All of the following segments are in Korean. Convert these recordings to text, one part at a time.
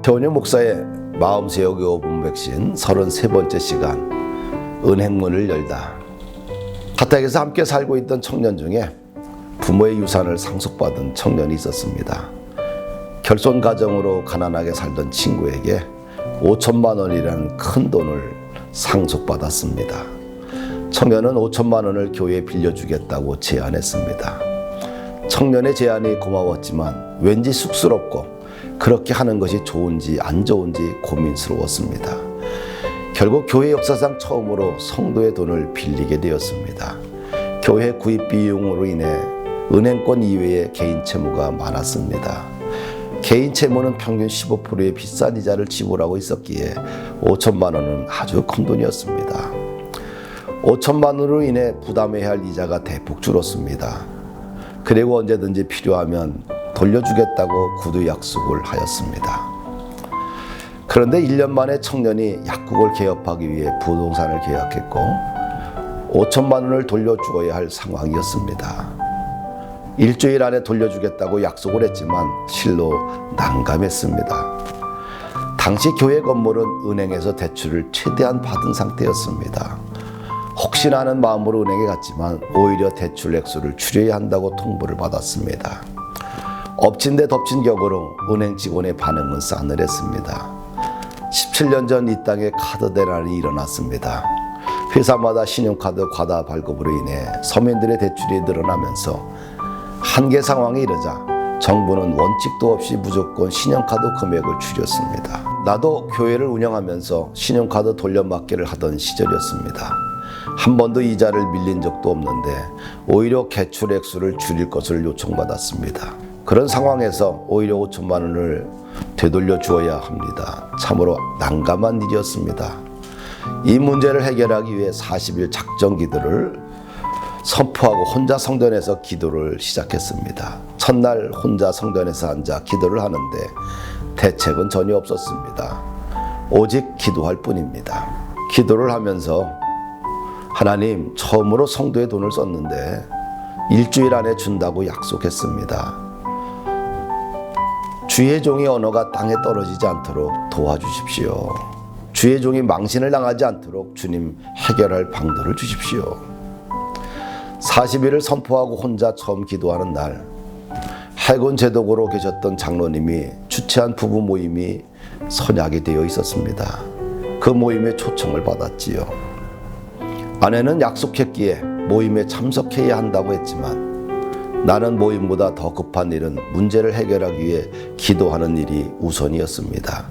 박태원유 목사의 마음 세우기 5분 백신 33번째 시간 은행문을 열다. 가택에서 함께 살고 있던 청년 중에 부모의 유산을 상속받은 청년이 있었습니다. 결손 가정으로 가난하게 살던 친구에게 5천만 원이라는 큰 돈을 상속받았습니다. 청년은 5천만 원을 교회에 빌려주겠다고 제안했습니다. 청년의 제안이 고마웠지만 왠지 쑥스럽고 그렇게 하는 것이 좋은지 안 좋은지 고민스러웠습니다. 결국 교회 역사상 처음으로 성도의 돈을 빌리게 되었습니다. 교회 구입 비용으로 인해 은행권 이외에 개인 채무가 많았습니다. 개인 채무는 평균 15%의 비싼 이자를 지불하고 있었기에 5천만 원은 아주 큰 돈이었습니다. 5천만 원으로 인해 부담해야 할 이자가 대폭 줄었습니다. 그리고 언제든지 필요하면 돌려주겠다고 구두 약속을 하였습니다. 그런데 1년 만에 청년이 약국을 개업하기 위해 부동산을 계약했고 5천만 원을 돌려주어야 할 상황이었습니다. 일주일 안에 돌려주겠다고 약속을 했지만 실로 난감했습니다. 당시 교회 건물은 은행에서 대출을 최대한 받은 상태였습니다. 혹시나 하는 마음으로 은행에 갔지만 오히려 대출 액수를 줄여야 한다고 통보를 받았습니다. 엎친 데 덮친 격으로 은행 직원의 반응은 싸늘했습니다. 17년 전 이 땅에 카드 대란이 일어났습니다. 회사마다 신용카드 과다 발급으로 인해 서민들의 대출이 늘어나면서 한계 상황에 이르자 정부는 원칙도 없이 무조건 신용카드 금액을 줄였습니다. 나도 교회를 운영하면서 신용카드 돌려막기를 하던 시절이었습니다. 한 번도 이자를 밀린 적도 없는데 오히려 대출 액수를 줄일 것을 요청받았습니다. 그런 상황에서 오히려 5천만 원을 되돌려 주어야 합니다. 참으로 난감한 일이었습니다. 이 문제를 해결하기 위해 40일 작정 기도를 선포하고 혼자 성전에서 기도를 시작했습니다. 첫날 혼자 성전에서 앉아 기도를 하는데 대책은 전혀 없었습니다. 오직 기도할 뿐입니다. 기도를 하면서 하나님, 처음으로 성도의 돈을 썼는데 일주일 안에 준다고 약속했습니다. 주의 종의 언어가 땅에 떨어지지 않도록 도와주십시오. 주의 종이 망신을 당하지 않도록 주님 해결할 방도를 주십시오. 40일을 선포하고 혼자 처음 기도하는 날, 해군 제독으로 계셨던 장로님이 주최한 부부 모임이 선약이 되어 있었습니다. 그 모임에 초청을 받았지요. 아내는 약속했기에 모임에 참석해야 한다고 했지만 나는 모임보다 더 급한 일은 문제를 해결하기 위해 기도하는 일이 우선이었습니다.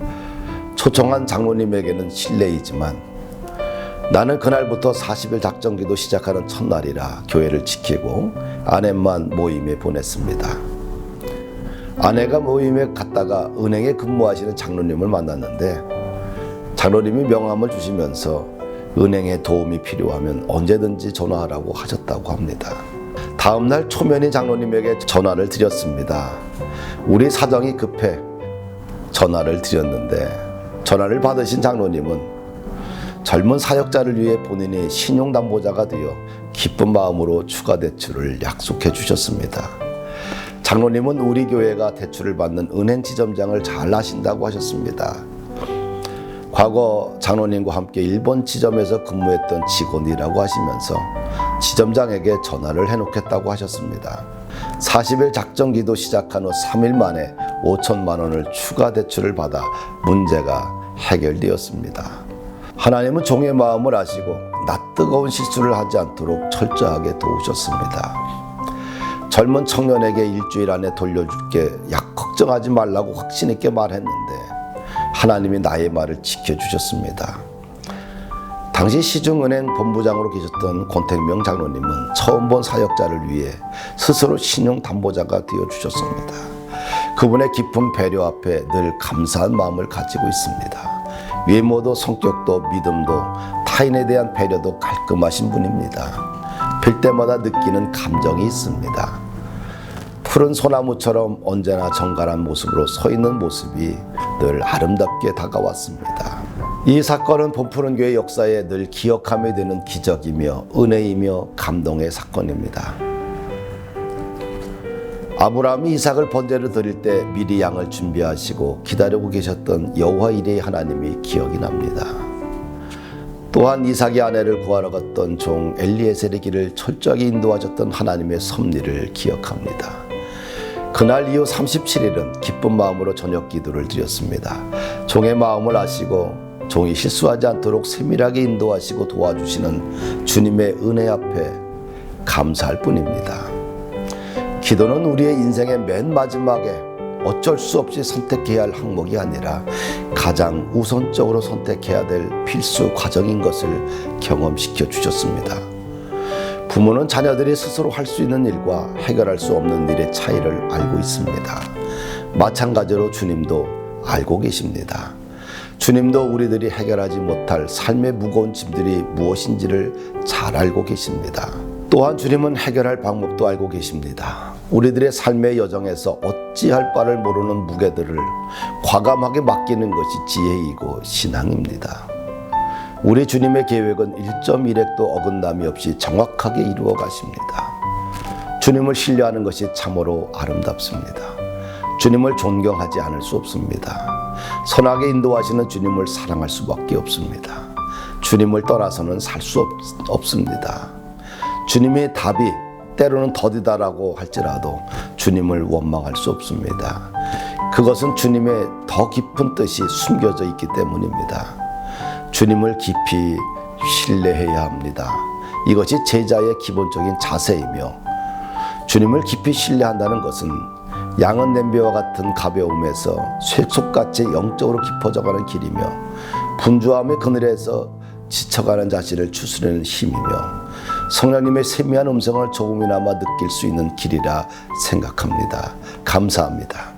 초청한 장로님에게는 실례이지만 나는 그날부터 40일 작정기도 시작하는 첫날이라 교회를 지키고 아내만 모임에 보냈습니다. 아내가 모임에 갔다가 은행에 근무하시는 장로님을 만났는데 장로님이 명함을 주시면서 은행에 도움이 필요하면 언제든지 전화하라고 하셨다고 합니다. 다음날 초면인 장로님에게 전화를 드렸습니다. 우리 사정이 급해 전화를 드렸는데 전화를 받으신 장로님은 젊은 사역자를 위해 본인이 신용담보자가 되어 기쁜 마음으로 추가 대출을 약속해 주셨습니다. 장로님은 우리 교회가 대출을 받는 은행 지점장을 잘 아신다고 하셨습니다. 과거 장로님과 함께 일본 지점에서 근무했던 직원이라고 하시면서 지점장에게 전화를 해놓겠다고 하셨습니다. 40일 작정기도 시작한 후 3일 만에 5천만 원을 추가 대출을 받아 문제가 해결되었습니다. 하나님은 종의 마음을 아시고 낯뜨거운 실수를 하지 않도록 철저하게 도우셨습니다. 젊은 청년에게 일주일 안에 돌려줄게 걱정하지 말라고 확신 있게 말했는데 하나님이 나의 말을 지켜주셨습니다. 당시 시중은행 본부장으로 계셨던 권택명 장로님은 처음 본 사역자를 위해 스스로 신용담보자가 되어주셨습니다. 그분의 깊은 배려 앞에 늘 감사한 마음을 가지고 있습니다. 외모도 성격도 믿음도 타인에 대한 배려도 깔끔하신 분입니다. 뵐 때마다 느끼는 감정이 있습니다. 푸른 소나무처럼 언제나 정갈한 모습으로 서 있는 모습이 늘 아름답게 다가왔습니다. 이 사건은 본푸른교회 역사에 늘 기억하게 되는 기적이며 은혜이며 감동의 사건입니다. 아브라함이 이삭을 번제로 드릴 때 미리 양을 준비하시고 기다리고 계셨던 여호와 이레의 하나님이 기억이 납니다. 또한 이삭의 아내를 구하러 갔던 종 엘리에셀의 길을 철저하게 인도하셨던 하나님의 섭리를 기억합니다. 그날 이후 37일은 기쁜 마음으로 저녁 기도를 드렸습니다. 종의 마음을 아시고 종이 실수하지 않도록 세밀하게 인도하시고 도와주시는 주님의 은혜 앞에 감사할 뿐입니다. 기도는 우리의 인생의 맨 마지막에 어쩔 수 없이 선택해야 할 항목이 아니라 가장 우선적으로 선택해야 될 필수 과정인 것을 경험시켜 주셨습니다. 부모는 자녀들이 스스로 할 수 있는 일과 해결할 수 없는 일의 차이를 알고 있습니다. 마찬가지로 주님도 알고 계십니다. 주님도 우리들이 해결하지 못할 삶의 무거운 짐들이 무엇인지를 잘 알고 계십니다. 또한 주님은 해결할 방법도 알고 계십니다. 우리들의 삶의 여정에서 어찌할 바를 모르는 무게들을 과감하게 맡기는 것이 지혜이고 신앙입니다. 우리 주님의 계획은 1.1획도 어긋남이 없이 정확하게 이루어 가십니다. 주님을 신뢰하는 것이 참으로 아름답습니다. 주님을 존경하지 않을 수 없습니다. 선하게 인도하시는 주님을 사랑할 수밖에 없습니다. 주님을 떠나서는 살 수 없습니다. 주님의 답이 때로는 더디다라고 할지라도 주님을 원망할 수 없습니다. 그것은 주님의 더 깊은 뜻이 숨겨져 있기 때문입니다. 주님을 깊이 신뢰해야 합니다. 이것이 제자의 기본적인 자세이며, 주님을 깊이 신뢰한다는 것은 양은 냄비와 같은 가벼움에서 쇠속같이 영적으로 깊어져가는 길이며, 분주함의 그늘에서 지쳐가는 자신을 추스르는 힘이며, 성령님의 세미한 음성을 조금이나마 느낄 수 있는 길이라 생각합니다. 감사합니다.